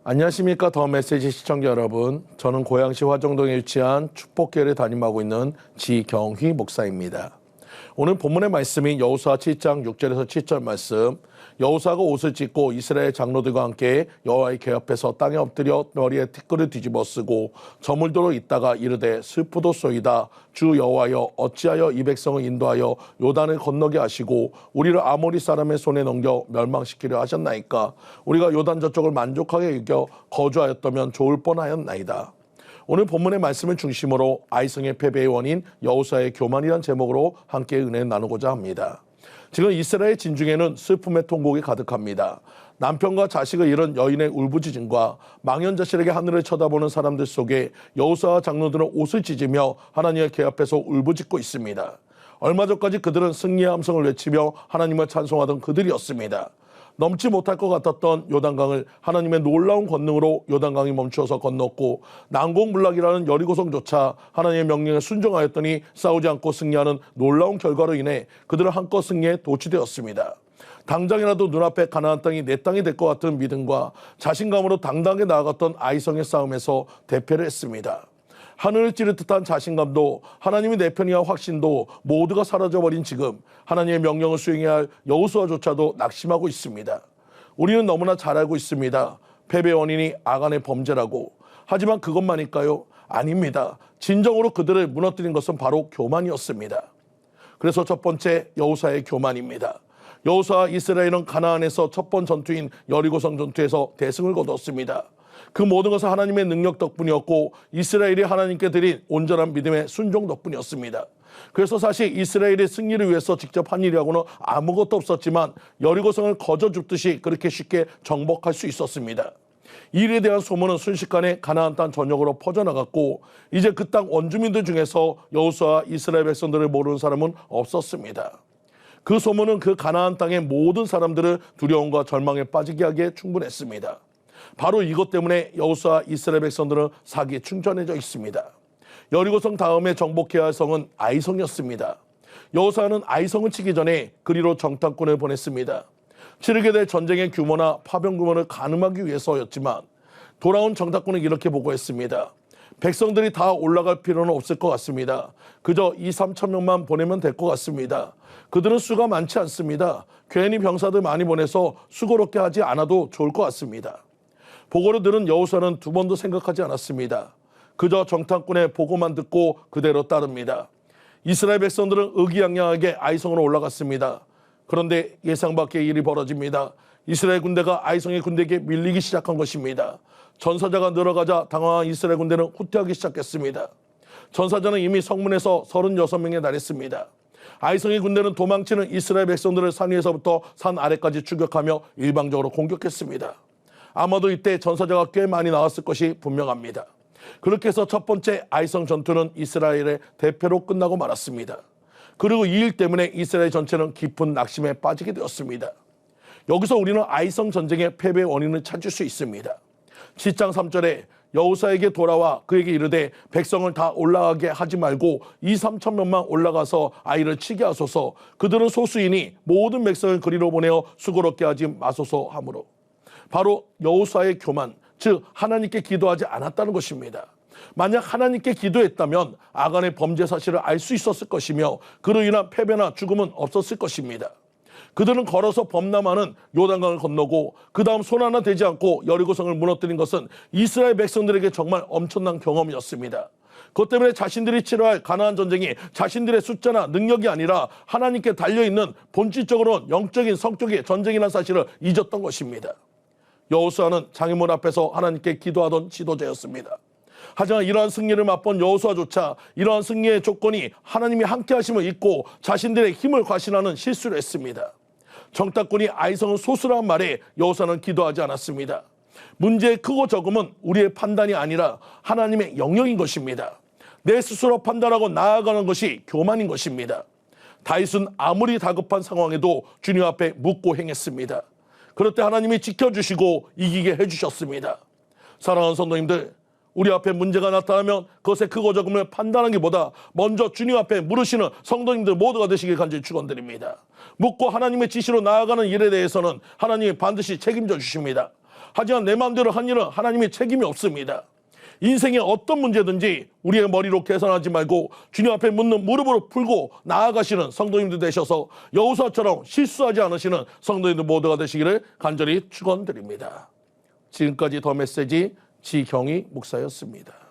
안녕하십니까. 더 메시지 시청자 여러분. 저는 고양시 화정동에 위치한 축복교회를 담임하고 있는 지경휘 목사입니다. 오늘 본문의 말씀인 여호수아 7장 6절에서 7절 말씀. 여호수아가 옷을 찢고 이스라엘 장로들과 함께 여호와의 궤 앞에서 땅에 엎드려 머리에 티끌을 뒤집어 쓰고 저물도록 있다가 이르되 슬프도소이다. 주 여호와여 어찌하여 이 백성을 인도하여 요단을 건너게 하시고 우리를 아모리 사람의 손에 넘겨 멸망시키려 하셨나이까. 우리가 요단 저쪽을 만족하게 이겨 거주하였다면 좋을 뻔하였나이다. 오늘 본문의 말씀을 중심으로 아이성의 패배의 원인 여호수아의 교만이라는 제목으로 함께 은혜를 나누고자 합니다. 지금 이스라엘 진중에는 슬픔의 통곡이 가득합니다. 남편과 자식을 잃은 여인의 울부짖음과 망연자실하게 하늘을 쳐다보는 사람들 속에 여호수아와 장로들은 옷을 찢으며 하나님의 궤 앞에서 울부짖고 있습니다. 얼마 전까지 그들은 승리의 함성을 외치며 하나님을 찬송하던 그들이었습니다. 넘지 못할 것 같았던 요단강을 하나님의 놀라운 권능으로 요단강이 멈추어서 건넜고 난공불락이라는 여리고성조차 하나님의 명령에 순종하였더니 싸우지 않고 승리하는 놀라운 결과로 인해 그들은 한껏 승리에 도취되었습니다. 당장이라도 눈앞에 가나안 땅이 내 땅이 될 것 같은 믿음과 자신감으로 당당하게 나아갔던 아이성의 싸움에서 대패를 했습니다. 하늘을 찌를 듯한 자신감도 하나님이 내 편이야 확신도 모두가 사라져버린 지금 하나님의 명령을 수행해야 할 여호수아조차도 낙심하고 있습니다. 우리는 너무나 잘 알고 있습니다. 패배의 원인이 아간의 범죄라고. 하지만 그것만일까요? 아닙니다. 진정으로 그들을 무너뜨린 것은 바로 교만이었습니다. 그래서 첫 번째 여호수아의 교만입니다. 여호수아 이스라엘은 가나안에서 첫 번 전투인 여리고성 전투에서 대승을 거뒀습니다. 그 모든 것은 하나님의 능력 덕분이었고 이스라엘이 하나님께 드린 온전한 믿음의 순종 덕분이었습니다. 그래서 사실 이스라엘의 승리를 위해서 직접 한 일이라고는 아무것도 없었지만 여리고성을 거저 줍듯이 그렇게 쉽게 정복할 수 있었습니다. 이 일에 대한 소문은 순식간에 가나안 땅 전역으로 퍼져나갔고 이제 그 땅 원주민들 중에서 여호수아와 이스라엘 백성들을 모르는 사람은 없었습니다. 그 소문은 그 가나안 땅의 모든 사람들을 두려움과 절망에 빠지게 하기에 충분했습니다. 바로 이것 때문에 여호수아 이스라엘 백성들은 사기에 충전해져 있습니다. 여리고성 다음에 정복해야 할 성은 아이성이었습니다. 여호수아는 아이성을 치기 전에 그리로 정탐꾼을 보냈습니다. 치르게 될 전쟁의 규모나 파병 규모를 가늠하기 위해서였지만 돌아온 정탐꾼은 이렇게 보고했습니다. 백성들이 다 올라갈 필요는 없을 것 같습니다. 그저 2-3천 명만 보내면 될 것 같습니다. 그들은 수가 많지 않습니다. 괜히 병사들 많이 보내서 수고롭게 하지 않아도 좋을 것 같습니다. 보고를 들은 여호수아는 두 번도 생각하지 않았습니다. 그저 정탐꾼의 보고만 듣고 그대로 따릅니다. 이스라엘 백성들은 의기양양하게 아이성으로 올라갔습니다. 그런데 예상 밖의 일이 벌어집니다. 이스라엘 군대가 아이성의 군대에게 밀리기 시작한 것입니다. 전사자가 늘어가자 당황한 이스라엘 군대는 후퇴하기 시작했습니다. 전사자는 이미 성문에서 36명에 달했습니다. 아이성의 군대는 도망치는 이스라엘 백성들을 산 위에서부터 산 아래까지 추격하며 일방적으로 공격했습니다. 아마도 이때 전사자가 꽤 많이 나왔을 것이 분명합니다. 그렇게 해서 첫 번째 아이성 전투는 이스라엘의 대패로 끝나고 말았습니다. 그리고 이 일 때문에 이스라엘 전체는 깊은 낙심에 빠지게 되었습니다. 여기서 우리는 아이성 전쟁의 패배의 원인을 찾을 수 있습니다. 7장 3절에 여호수아에게 돌아와 그에게 이르되 백성을 다 올라가게 하지 말고 2-3천 명만 올라가서 아이를 치게 하소서. 그들은 소수이니 모든 백성을 그리로 보내어 수고롭게 하지 마소서 하므로. 바로 여호수아의 교만, 즉 하나님께 기도하지 않았다는 것입니다. 만약 하나님께 기도했다면 아간의 범죄 사실을 알 수 있었을 것이며 그로 인한 패배나 죽음은 없었을 것입니다. 그들은 걸어서 범람하는 요단강을 건너고 그 다음 손 하나 대지 않고 여리고성을 무너뜨린 것은 이스라엘 백성들에게 정말 엄청난 경험이었습니다. 그것 때문에 자신들이 치러야 할 가나안 전쟁이 자신들의 숫자나 능력이 아니라 하나님께 달려있는 본질적으로는 영적인 성격의 전쟁이라는 사실을 잊었던 것입니다. 여호수아는 장애물 앞에서 하나님께 기도하던 지도자였습니다. 하지만 이러한 승리를 맛본 여호수아조차 이러한 승리의 조건이 하나님이 함께 하심을 잊고 자신들의 힘을 과신하는 실수를 했습니다. 정탐꾼이 아이성은 소수라는 말에 여호수아는 기도하지 않았습니다. 문제의 크고 적음은 우리의 판단이 아니라 하나님의 영역인 것입니다. 내 스스로 판단하고 나아가는 것이 교만인 것입니다. 다윗은 아무리 다급한 상황에도 주님 앞에 묻고 행했습니다. 그럴 때 하나님이 지켜주시고 이기게 해주셨습니다. 사랑하는 성도님들, 우리 앞에 문제가 나타나면 그것의 크고 적음을 판단하기보다 먼저 주님 앞에 물으시는 성도님들 모두가 되시길 간절히 축원드립니다. 묻고 하나님의 지시로 나아가는 일에 대해서는 하나님이 반드시 책임져 주십니다. 하지만 내 마음대로 한 일은 하나님의 책임이 없습니다. 인생의 어떤 문제든지 우리의 머리로 계산하지 말고 주님 앞에 묻는 무릎으로 풀고 나아가시는 성도님들 되셔서 여호수아처럼 실수하지 않으시는 성도님들 모두가 되시기를 간절히 축원드립니다. 지금까지 더 메시지 지경희 목사였습니다.